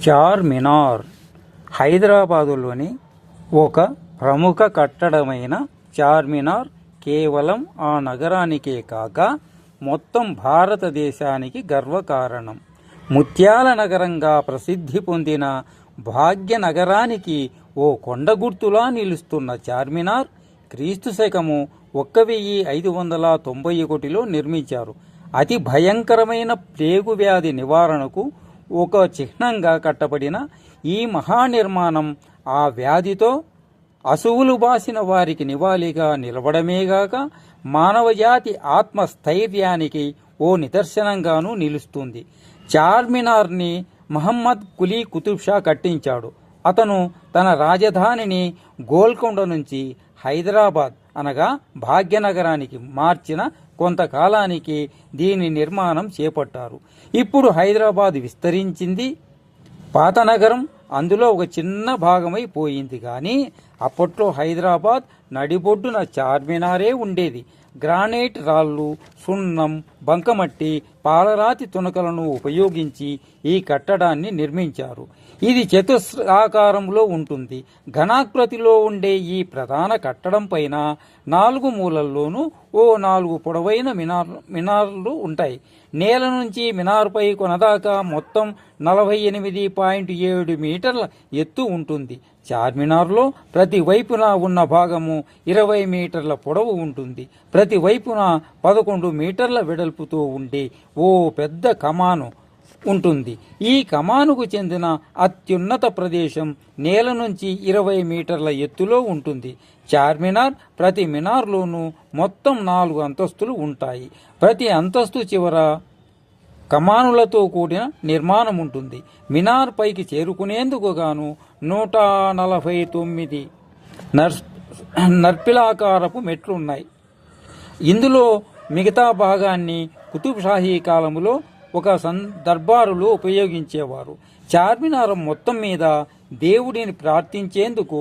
చార్మినార్ హైదరాబాదులోని ఒక ప్రముఖ కట్టడమైన చార్మినార్ కేవలం ఆ నగరానికే కాక మొత్తం భారతదేశానికి గర్వకారణం. ముత్యాల నగరంగా ప్రసిద్ధి పొందిన భాగ్యనగరానికి ఓ కొండగుర్తులా నిలుస్తున్న చార్మినార్ క్రీస్తు శకము 1591లో నిర్మించారు. అతి భయంకరమైన ప్లేగు వ్యాధి నివారణకు ఒక చిహ్నంగా కట్టబడిన ఈ మహానిర్మాణం ఆ వ్యాధితో అసువులు బాసిన వారికి నివాళిగా నిలవడమేగాక మానవజాతి ఆత్మస్థైర్యానికి ఓ నిదర్శనంగానూ నిలుస్తుంది. చార్మినార్ని మహమ్మద్ కులీ కుతుబ్ షా కట్టించాడు. అతను తన రాజధానిని గోల్కొండ నుంచి హైదరాబాద్ అనగా భాగ్యనగరానికి మార్చిన కొంతకాలానికి దీని నిర్మాణం చేపట్టారు. ఇప్పుడు హైదరాబాద్ విస్తరించింది. పాత నగరం అందులో ఒక చిన్న భాగమై పోయింది. కానీ అప్పట్లో హైదరాబాద్ నడిబొడ్డున చార్మినారే ఉండేది. గ్రానైట్ రాళ్ళు, సున్నం, బంకమట్టి, పాలరాతి తునకలను ఉపయోగించి ఈ కట్టడాన్ని నిర్మించారు. ఇది చతుస్రాకారంలో ఉంటుంది. ఘనాకృతిలో ఉండే ఈ ప్రధాన కట్టడం పైన 4 మూలల్లోనూ ఓ 4 పొడవైన మినార్లు ఉంటాయి. నేల నుంచి మినార్పై కొనదాకా మొత్తం 48.7 మీటర్ల ఎత్తు ఉంటుంది. చార్మినార్లో ప్రతి వైపున ఉన్న భాగము 20 మీటర్ల పొడవు ఉంటుంది. ప్రతి వైపున 11 మీటర్ల వెడల్పుతో ఉండే ఓ పెద్ద కమాను ఉంటుంది. ఈ కమానుకు చెందిన అత్యున్నత ప్రదేశం నేల నుంచి 20 మీటర్ల ఎత్తులో ఉంటుంది. చార్మినార్ ప్రతి మినార్లోనూ మొత్తం 4 అంతస్తులు ఉంటాయి. ప్రతి అంతస్తు చివర కమానులతో కూడిన నిర్మాణం ఉంటుంది. మినార్ పైకి చేరుకునేందుకు గాను 149 నర్పిలాకారపు మెట్లున్నాయి. ఇందులో మిగతా భాగాన్ని కుతుబ్ షాహీ కాలంలో ఒక దర్బారులో ఉపయోగించేవారు. చార్మినార్ మొత్తం మీద దేవుడిని ప్రార్థించేందుకు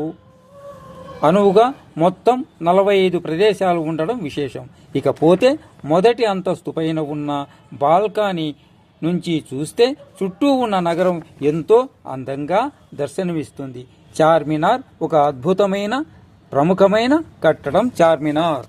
అనువుగా మొత్తం 45 ప్రదేశాలు ఉండడం విశేషం. ఇకపోతే మొదటి అంతస్తు పైన ఉన్న బాల్కనీ నుంచి చూస్తే చుట్టూ ఉన్న నగరం ఎంతో అందంగా దర్శనమిస్తుంది. చార్మినార్ ఒక అద్భుతమైన ప్రముఖమైన కట్టడం చార్మినార్.